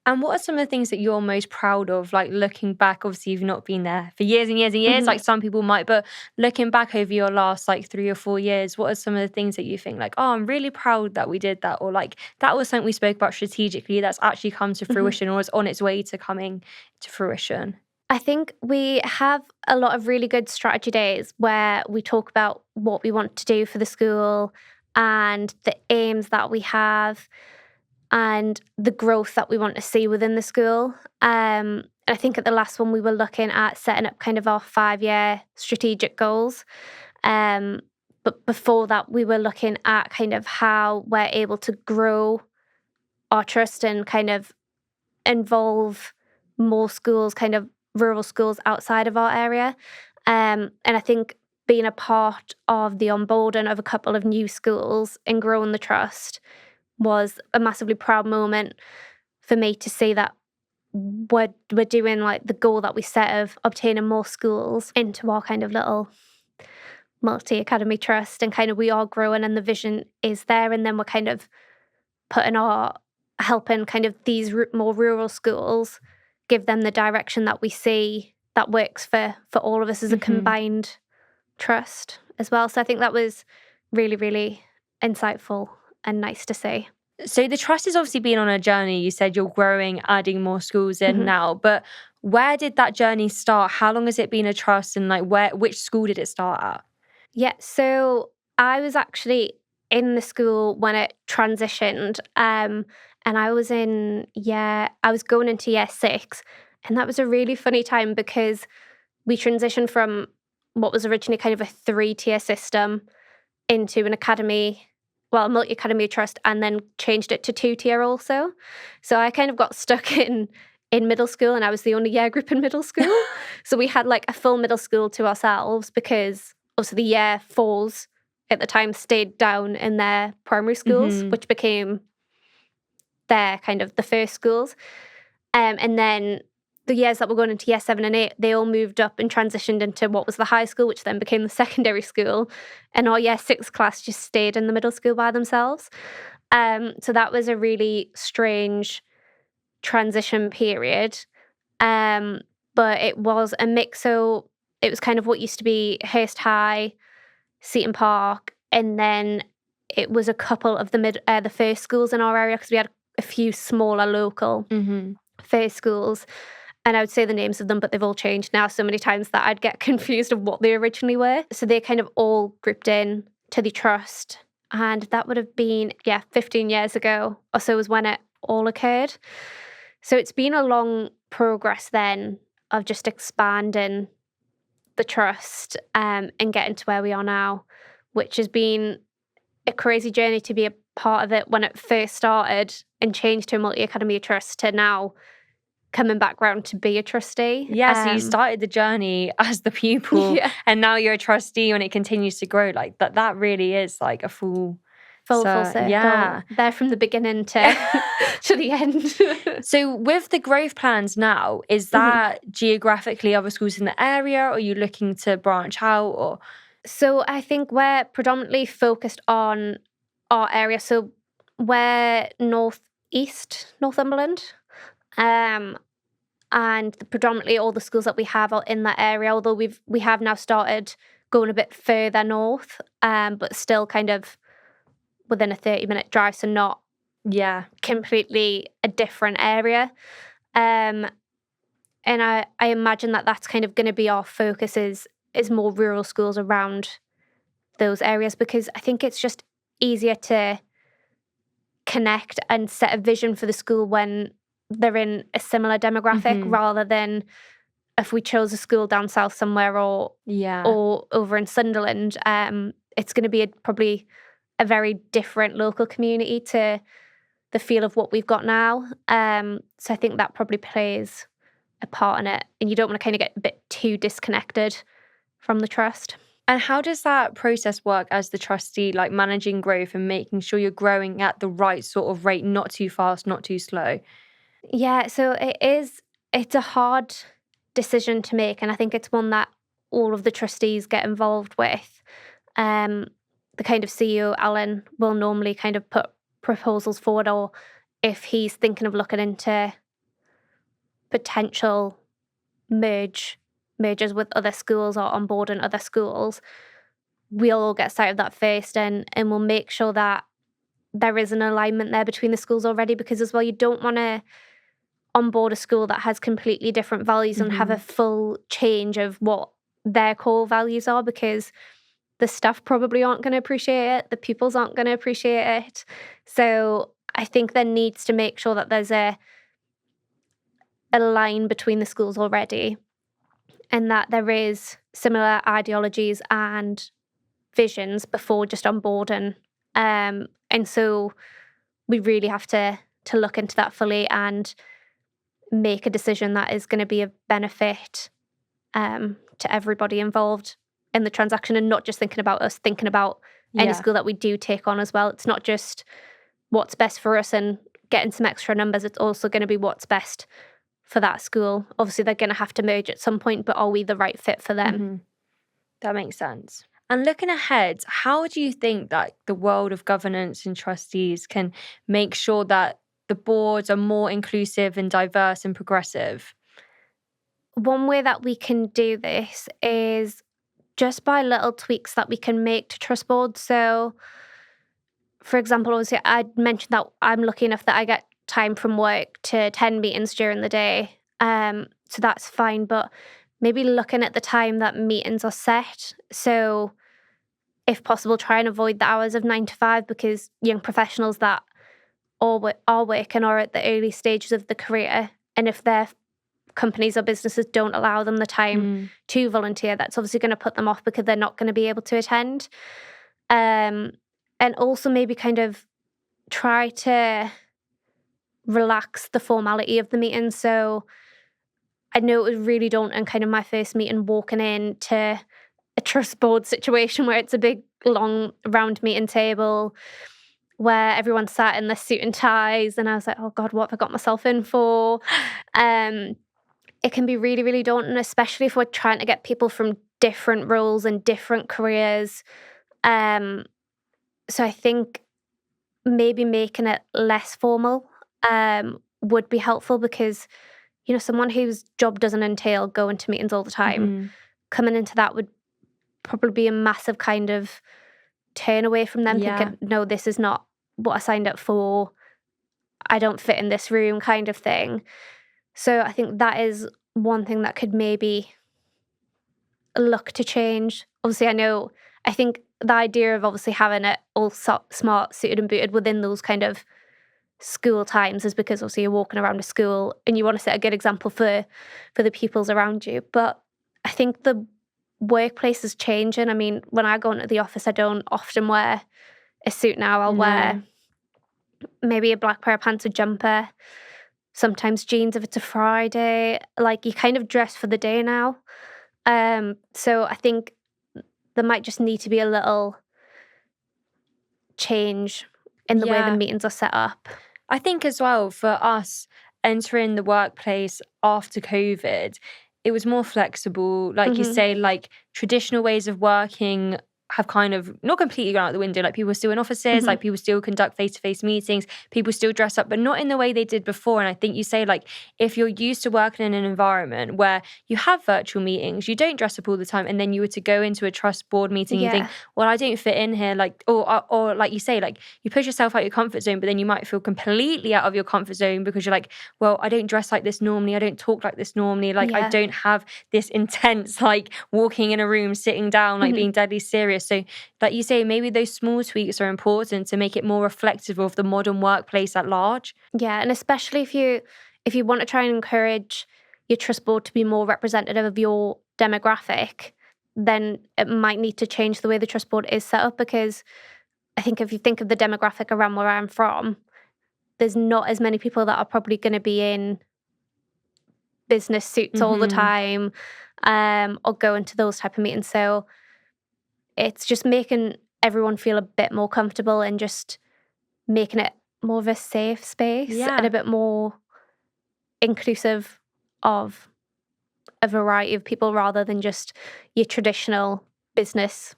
And what are some of the things that you're most proud of, like looking back? Obviously, you've not been there for years and years and years, like some people might, but looking back over your last like 3 or 4 years, what are some of the things that you think like, oh, I'm really proud that we did that, or like that was something we spoke about strategically that's actually come to fruition or is on its way to coming to fruition? I think we have a lot of really good strategy days where we talk about what we want to do for the school and the aims that we have and the growth that we want to see within the school. I think at the last one we were looking at setting up kind of our 5-year strategic goals. But before that we were looking at kind of how we're able to grow our trust and kind of involve more schools, kind of rural schools outside of our area. And I think being a part of the onboarding of a couple of new schools and growing the trust was a massively proud moment for me to see that we're doing like the goal that we set of obtaining more schools into our kind of little multi-academy trust, and kind of we are growing and the vision is there, and then we're kind of helping kind of these more rural schools give them the direction that we see that works for all of us as a combined trust as well. So I think that was really, really insightful and nice to see. So the trust has obviously been on a journey. You said you're growing, adding more schools in now, but where did that journey start? How long has it been a trust, and which school did it start at? Yeah, so I was actually in the school when it transitioned, and I was going into year 6, and that was a really funny time because we transitioned from what was originally kind of a 3-tier system into an academy, well, a multi-academy trust, and then changed it to 2-tier also. So I kind of got stuck in middle school, and I was the only year group in middle school. So we had like a full middle school to ourselves because also the year 4s at the time stayed down in their primary schools, which became their kind of the first schools. And then the years that were going into year 7 and 8, they all moved up and transitioned into what was the high school, which then became the secondary school. And our year 6 class just stayed in the middle school by themselves. So that was a really strange transition period. But it was a mix. So it was kind of what used to be Hurst High, Seaton Park, and then it was a couple of the first schools in our area because we had a few smaller local first schools. And I would say the names of them, but they've all changed now so many times that I'd get confused of what they originally were. So they kind of all grouped in to the trust. And that would have been, 15 years ago or so was when it all occurred. So it's been a long progress then of just expanding the trust and getting to where we are now, which has been a crazy journey to be a part of it when it first started and changed to a multi-academy trust to now coming back round to be a trustee. Yeah, so you started the journey as the pupil and now you're a trustee and it continues to grow. Like that really is like a full circle. Yeah. There from the beginning to to the end. So with the growth plans now, is that geographically other schools in the area, or are you looking to branch out? Or So I think we're predominantly focused on our area. So we're northeast Northumberland. And predominantly all the schools that we have are in that area, although we have now started going a bit further north, but still kind of within a 30-minute drive, so not completely a different area. And I imagine that that's kind of going to be our focus is more rural schools around those areas, because I think it's just easier to connect and set a vision for the school when they're in a similar demographic, rather than if we chose a school down south somewhere or over in Sunderland. It's going to be probably a very different local community to the feel of what we've got now. So I think that probably plays a part in it, and you don't want to kind of get a bit too disconnected from the trust. And how does that process work as the trustee, like managing growth and making sure you're growing at the right sort of rate, not too fast, not too slow? Yeah, so it's a hard decision to make, and I think it's one that all of the trustees get involved with. The kind of CEO, Alan, will normally kind of put proposals forward, or if he's thinking of looking into potential mergers with other schools or onboarding other schools, we'll all get sight of that first, and we'll make sure that there is an alignment there between the schools already, because as well, you don't want to onboard a school that has completely different values and have a full change of what their core values are, because the staff probably aren't going to appreciate it, the pupils aren't going to appreciate it. So I think there needs to make sure that there's a line between the schools already, and that there is similar ideologies and visions before just onboarding. And so we really have to look into that fully and make a decision that is going to be of benefit to everybody involved in the transaction, and not just thinking about us, thinking about any school that we do take on as well. It's not just what's best for us and getting some extra numbers, it's also going to be what's best for that school. Obviously, they're going to have to merge at some point, but are we the right fit for them? That makes sense. And looking ahead, how do you think that the world of governance and trustees can make sure that the boards are more inclusive and diverse and progressive? one way that we can do this is just by little tweaks that we can make to trust boards. So, for example, obviously, I mentioned that I'm lucky enough that I get time from work to attend meetings during the day. So that's fine. But maybe looking at the time that meetings are set. So, if possible, try and avoid the hours of 9 to 5, because young professionals that are working or at the early stages of the career, and if their companies or businesses don't allow them the time to volunteer, that's obviously going to put them off because they're not going to be able to attend. And also maybe kind of try to relax the formality of the meeting. So I know it was really daunting, kind of my first meeting, walking into a trust board situation where it's a big, long, round meeting table where everyone sat in their suit and ties. And I was like, oh God, what have I got myself in for? It can be really, really daunting, especially if we're trying to get people from different roles and different careers. So I think maybe making it less formal would be helpful, because, someone whose job doesn't entail going to meetings all the time, coming into that would probably be a massive kind of turn away from them, thinking, no, this is not what I signed up for. I don't fit in this room, kind of thing. So I think that is one thing that could maybe look to change. Obviously, I think the idea of obviously having it all smart, suited and booted within those kind of school times is because obviously you're walking around a school and you want to set a good example for the pupils around you. But I think the workplace is changing. I mean, when I go into the office, I don't often wear a suit now. I'll wear maybe a black pair of pants, a jumper, sometimes jeans if it's a Friday. Like, you kind of dress for the day now. So I think there might just need to be a little change in the way the meetings are set up. I think as well, for us entering the workplace after COVID, it was more flexible. Like you say, like traditional ways of working have kind of not completely gone out the window. Like, people are still in offices, like people still conduct face-to-face meetings, people still dress up, but not in the way they did before. And I think you say, like, if you're used to working in an environment where you have virtual meetings, you don't dress up all the time, and then you were to go into a trust board meeting, you think, well, I don't fit in here, like, or like you say, like, you push yourself out your comfort zone, but then you might feel completely out of your comfort zone because you're like, well, I don't dress like this normally, I don't talk like this normally, like I don't have this intense, like, walking in a room, sitting down, like being deadly serious. So like you say, maybe those small tweaks are important to make it more reflective of the modern workplace at large. Yeah, and especially if you want to try and encourage your trust board to be more representative of your demographic, then it might need to change the way the trust board is set up, because I think if you think of the demographic around where I'm from, there's not as many people that are probably going to be in business suits all the time, or go into those type of meetings. So it's just making everyone feel a bit more comfortable and just making it more of a safe space and a bit more inclusive of a variety of people, rather than just your traditional business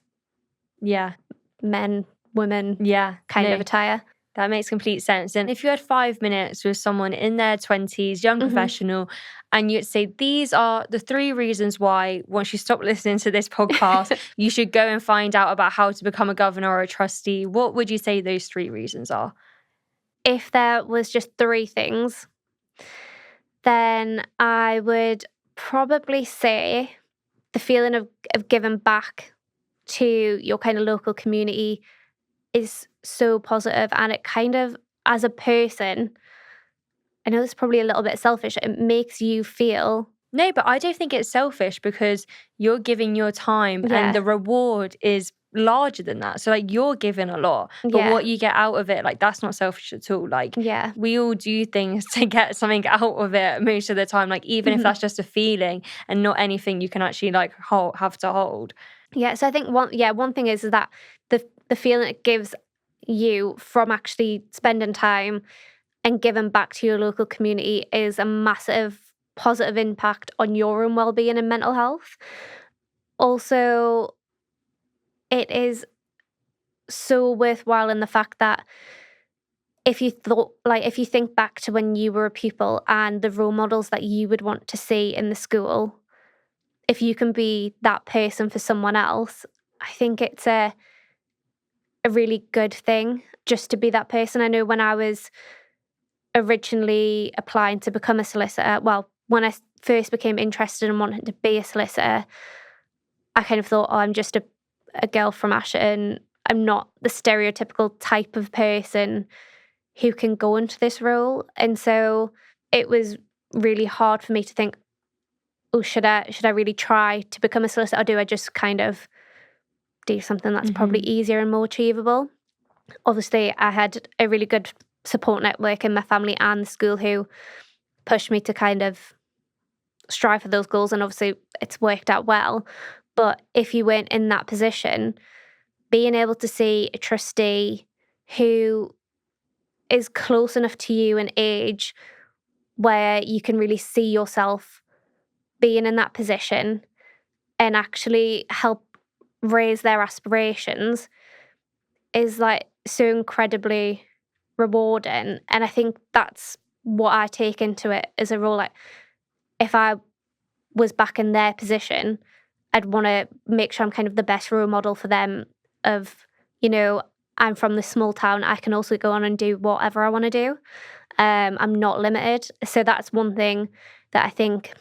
men, women kind of attire. That makes complete sense. And if you had 5 minutes with someone in their 20s, young professional, and you'd say, these are the 3 reasons why, once you stop listening to this podcast, you should go and find out about how to become a governor or a trustee, what would you say those 3 reasons are? If there was just 3 things, then I would probably say the feeling of giving back to your kind of local community is so positive, and it kind of, as a person, I know it's probably a little bit selfish, it makes you feel... No, but I don't think it's selfish, because you're giving your time and the reward is larger than that. So like, you're giving a lot, but what you get out of it, like, that's not selfish at all. Like, we all do things to get something out of it most of the time, like, even if that's just a feeling and not anything you can actually like have to hold. Yeah, so I think one thing is that the feeling it gives you from actually spending time and giving back to your local community is a massive positive impact on your own well-being and mental health. Also, it is so worthwhile in the fact that if you think back to when you were a pupil and the role models that you would want to see in the school, if you can be that person for someone else, I think it's a really good thing just to be that person. I know when I was originally applying to become a solicitor, when I first became interested in wanting to be a solicitor, I kind of thought, oh, I'm just a girl from Ashton. I'm not the stereotypical type of person who can go into this role. And so it was really hard for me to think, oh, should I really try to become a solicitor, or do I just kind of do something that's probably easier and more achievable? Obviously, I had a really good support network in my family and the school who pushed me to kind of strive for those goals, and obviously it's worked out well. But if you weren't in that position, being able to see a trustee who is close enough to you in age where you can really see yourself being in that position and actually help raise their aspirations is like so incredibly rewarding. And I think that's what I take into it as a role. Like, if I was back in their position, I'd want to make sure I'm kind of the best role model for them of, I'm from this small town, I can also go on and do whatever I want to do. I'm not limited. So that's one thing that I think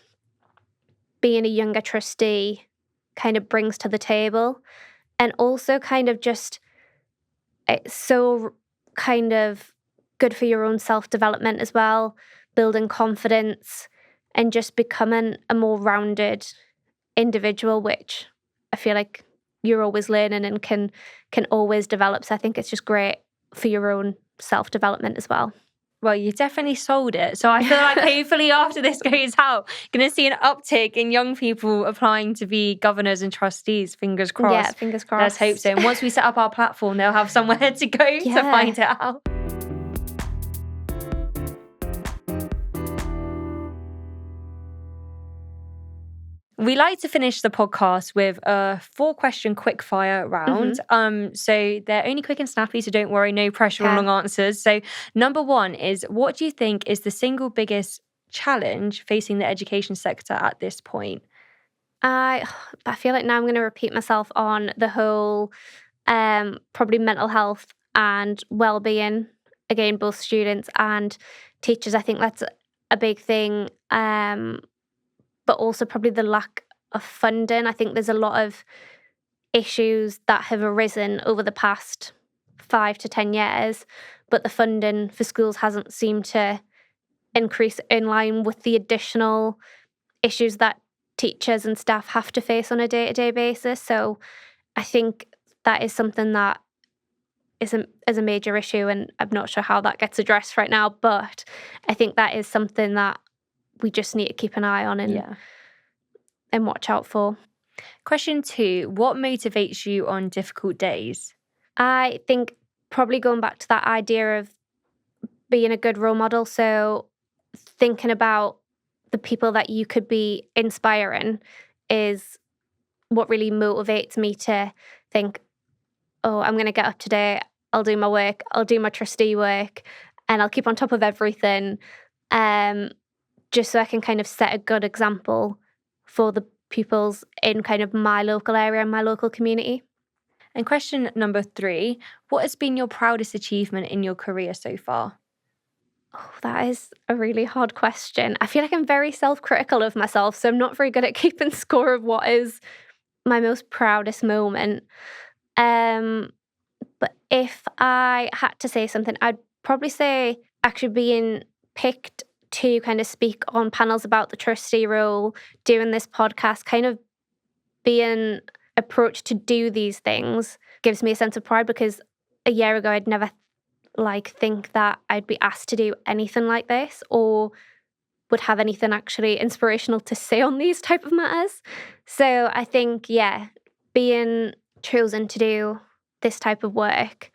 being a younger trustee kind of brings to the table. And also kind of just, it's so kind of good for your own self-development as well, building confidence and just becoming a more rounded individual, which I feel like you're always learning and can always develop. So I think it's just great for your own self-development as well. Well, you definitely sold it. So I feel like hopefully after this goes out, going to see an uptick in young people applying to be governors and trustees. Fingers crossed. Yeah, fingers crossed. Let's hope so. And once we set up our platform, they'll have somewhere to go to find it out. We like to finish the podcast with a 4-question quickfire round. So they're only quick and snappy, so don't worry, no pressure on long answers. So number 1 is, what do you think is the single biggest challenge facing the education sector at this point? I feel like now I'm going to repeat myself on the whole probably mental health and well-being. Again, both students and teachers, I think that's a big thing. But also probably the lack of funding. I think there's a lot of issues that have arisen over the past 5 to 10 years, but the funding for schools hasn't seemed to increase in line with the additional issues that teachers and staff have to face on a day-to-day basis. So I think that is something that is a major issue, and I'm not sure how that gets addressed right now, but I think that is something that we just need to keep an eye on and watch out for. Question 2, what motivates you on difficult days? I think probably going back to that idea of being a good role model. So thinking about the people that you could be inspiring is what really motivates me to think, oh, I'm going to get up today, I'll do my work, I'll do my trustee work, and I'll keep on top of everything. Just so I can kind of set a good example for the pupils in kind of my local area and my local community. And question number 3, what has been your proudest achievement in your career so far? Oh, that is a really hard question. I feel like I'm very self-critical of myself, so I'm not very good at keeping score of what is my most proudest moment. But if I had to say something, I'd probably say actually being picked to kind of speak on panels about the trustee role, doing this podcast, kind of being approached to do these things gives me a sense of pride, because a year ago I'd never think that I'd be asked to do anything like this or would have anything actually inspirational to say on these type of matters. So I think, being chosen to do this type of work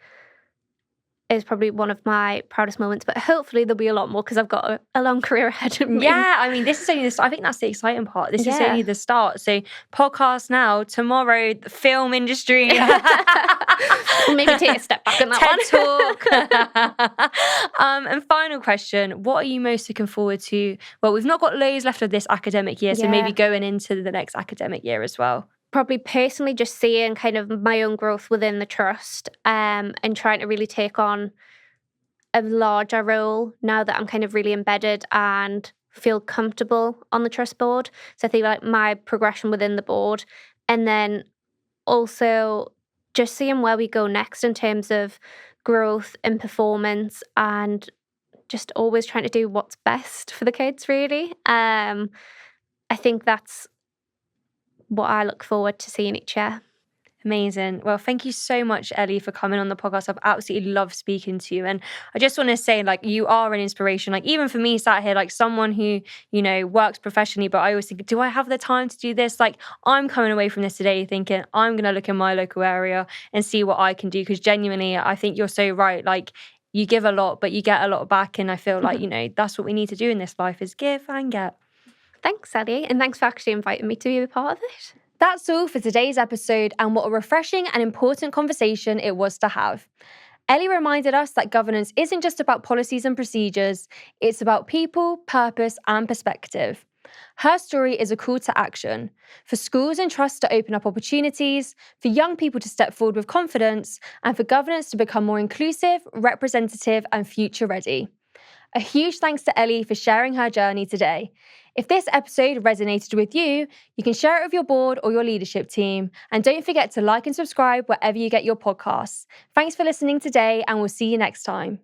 is probably one of my proudest moments, but hopefully there'll be a lot more because I've got a long career ahead of me. Yeah, I mean, this is only I think that's the exciting part. This is only the start. So podcast now, tomorrow, the film industry. Maybe take a step back on that TED Talk. And final question, what are you most looking forward to? Well, we've not got loads left of this academic year, so maybe going into the next academic year as well. Probably personally just seeing kind of my own growth within the trust and trying to really take on a larger role now that I'm kind of really embedded and feel comfortable on the trust board. So I think like my progression within the board, and then also just seeing where we go next in terms of growth and performance, and just always trying to do what's best for the kids, really. I think that's what I look forward to seeing each year. Amazing. Well, thank you so much, Ellie, for coming on the podcast. I've absolutely loved speaking to you. And I just want to say, like, you are an inspiration. Like, even for me, sat here, like someone who, you know, works professionally, but I always think, do I have the time to do this? Like, I'm coming away from this today thinking, I'm going to look in my local area and see what I can do. Because genuinely, I think you're so right. Like, you give a lot, but you get a lot back. And I feel like, you know, that's what we need to do in this life, is give and get. Thanks, Ellie. And thanks for actually inviting me to be a part of it. That's all for today's episode, and what a refreshing and important conversation it was to have. Ellie reminded us that governance isn't just about policies and procedures, it's about people, purpose, and perspective. Her story is a call to action for schools and trusts to open up opportunities, for young people to step forward with confidence, and for governance to become more inclusive, representative, and future ready. A huge thanks to Ellie for sharing her journey today. If this episode resonated with you, you can share it with your board or your leadership team. And don't forget to like and subscribe wherever you get your podcasts. Thanks for listening today, and we'll see you next time.